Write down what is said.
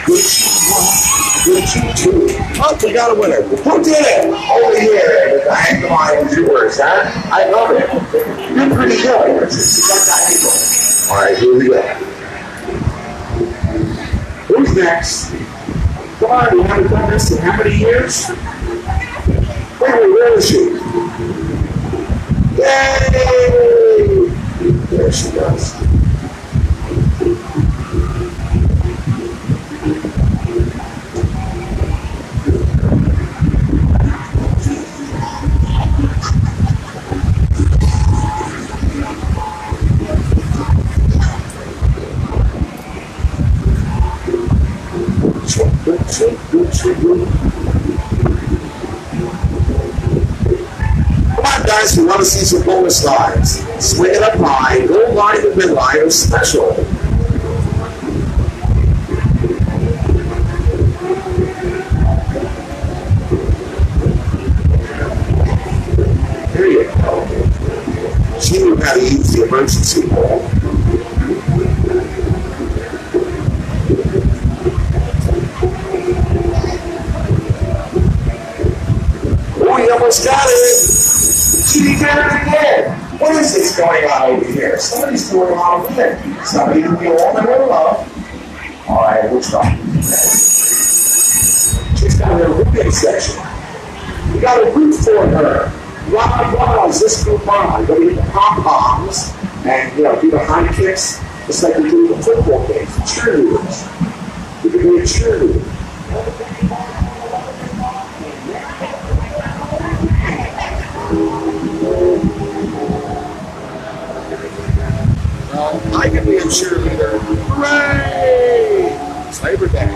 Good two. Oh, we got a winner. Who did it? Over here. The angle line is yours, huh? I love it. You're pretty good. You got that angle. All right, here we go. Who's next? Come on, you haven't done this in how many years? Where is she? Yay! There she goes. Come on, guys, we want to see some bonus lines. Swing it up high, gold line to midline is special. There you go. She knew how to use the emergency ball. Almost got it. She did it again. What is this going on over here? Somebody's doing a lot of it. Somebody who we all know and love. All right, we'll try. She's got a rooting section. We got a root for her. Blah, is this group on? Go get the pom-poms and, do the high kicks just like we do the football games. Cheerleaders. You can be a cheerleader. I can be a cheerleader. Hooray! It's Labor Day.